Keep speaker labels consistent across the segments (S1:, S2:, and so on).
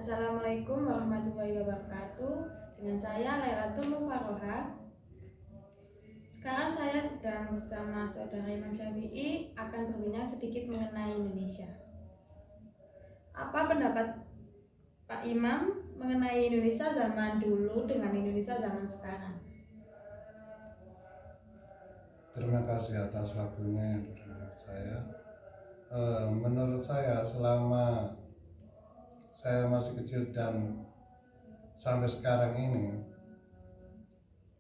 S1: Assalamualaikum warahmatullahi wabarakatuh. Dengan saya Lailatul Mufaroha. Sekarang saya sedang bersama saudara Imam Syafi'i akan berbincang sedikit mengenai Indonesia. Apa pendapat Pak Imam mengenai Indonesia zaman dulu dengan Indonesia zaman sekarang?
S2: Terima kasih atas waktunya saya. Menurut saya selama saya masih kecil dan sampai sekarang ini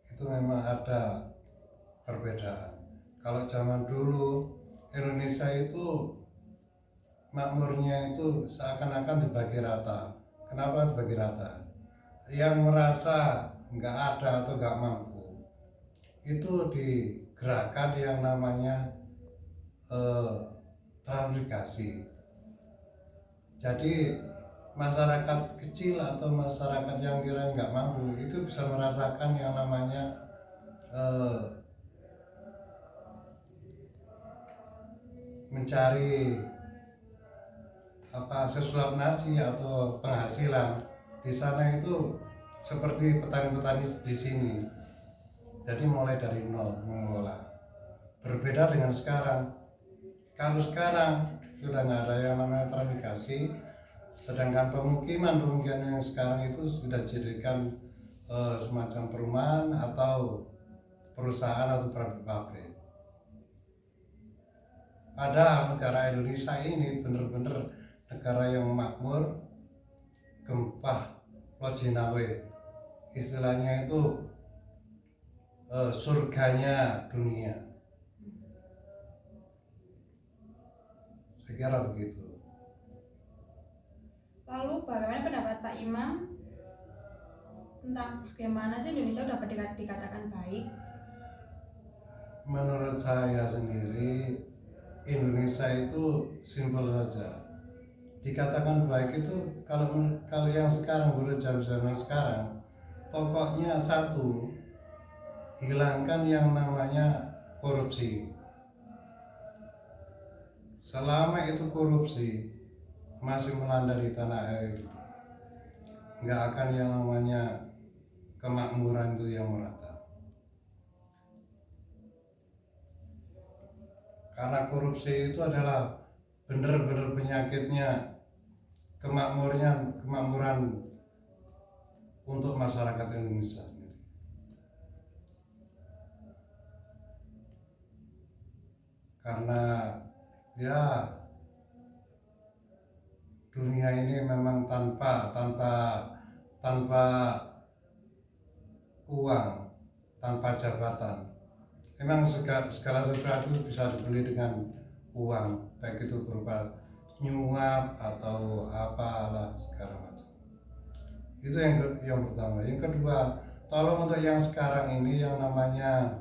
S2: itu memang ada perbedaan. Kalau zaman dulu Indonesia itu makmurnya itu seakan-akan dibagi rata. Kenapa dibagi rata? Yang merasa nggak ada atau nggak mampu itu digerakkan yang namanya transmigrasi. Jadi masyarakat kecil atau masyarakat yang kira nggak mampu itu bisa merasakan yang namanya mencari sesuap nasi atau penghasilan di sana itu seperti petani-petani di sini. Jadi mulai dari nol mengelola. Berbeda dengan sekarang. Kalau sekarang sudah nggak ada yang namanya transmigrasi, sedangkan pemukiman yang sekarang itu sudah dijadikan semacam perumahan atau perusahaan atau pabrik. Padahal negara Indonesia ini benar-benar negara yang makmur, gempah, lojinawe, istilahnya itu surganya dunia. Saya kira begitu.
S1: Lalu bagaimana pendapat Pak Imam tentang bagaimana sih Indonesia dapat dikatakan baik?
S2: Menurut saya sendiri Indonesia itu simpel saja. Dikatakan baik itu kalau yang sekarang zaman sekarang pokoknya satu, hilangkan yang namanya korupsi. Selama itu korupsi masih melanda di tanah air, nggak akan yang namanya kemakmuran itu yang merata. Karena korupsi itu adalah benar-benar penyakitnya kemakmuran untuk masyarakat Indonesia. Karena ya dunia ini memang tanpa uang, tanpa jabatan. Memang segala sesuatu bisa dibeli dengan uang, baik itu berupa nyuap atau apalah segala macam. Itu yang pertama. Yang kedua, tolong untuk yang sekarang ini yang namanya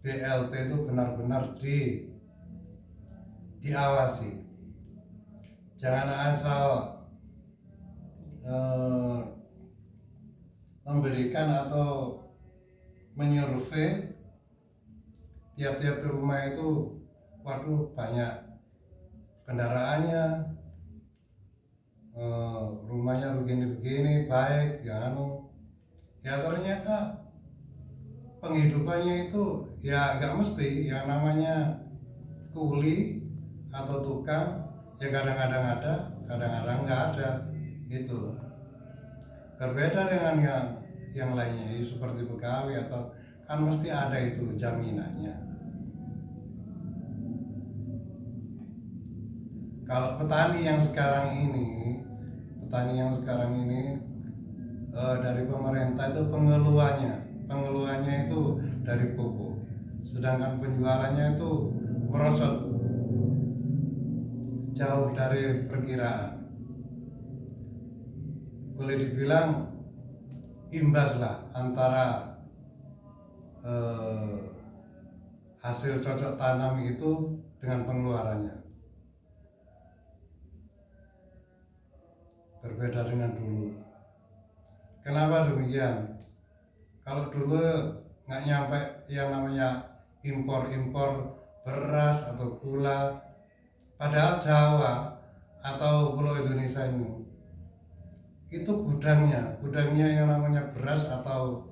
S2: BLT itu benar-benar diawasi. Jangan asal memberikan atau menyurvei tiap-tiap rumah itu, waduh banyak kendaraannya, rumahnya begini-begini baik, ya ternyata penghidupannya itu ya nggak mesti yang namanya kuli atau tukang, ya kadang-kadang ada, kadang-kadang nggak ada. Itu berbeda dengan yang lainnya, seperti pegawai atau kan mesti ada itu jaminannya. Kalau petani yang sekarang ini dari pemerintah itu pengeluarannya itu dari pupuk, sedangkan penjualannya itu merosot jauh dari perkiraan. Boleh dibilang imbas lah antara hasil cocok tanam itu dengan pengeluarannya. Berbeda dengan dulu. Kenapa demikian? Kalau dulu nggak nyampe yang namanya impor beras atau gula, padahal Jawa atau Pulau Indonesia ini itu gudangnya yang namanya beras atau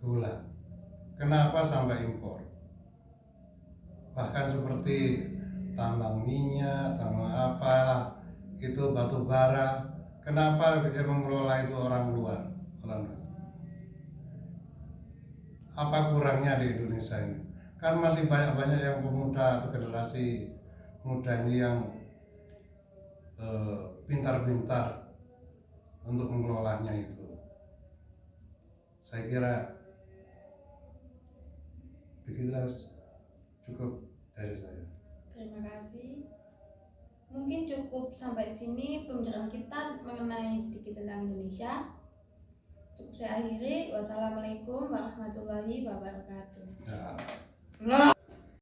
S2: gula. Kenapa sampai impor? Bahkan seperti tambang minyak, tambang apalah, itu batu bara. Kenapa yang mengelola itu orang luar? Apa kurangnya di Indonesia ini? Kan masih banyak-banyak yang pemuda atau generasi muda ini yang pintar-pintar untuk mengelolanya itu. Saya kira begitulah, cukup dari saya.
S1: Terima kasih. Mungkin cukup sampai sini pembicaraan kita mengenai sedikit tentang Indonesia. Cukup saya akhiri. Wassalamualaikum warahmatullahi wabarakatuh.
S2: Ya.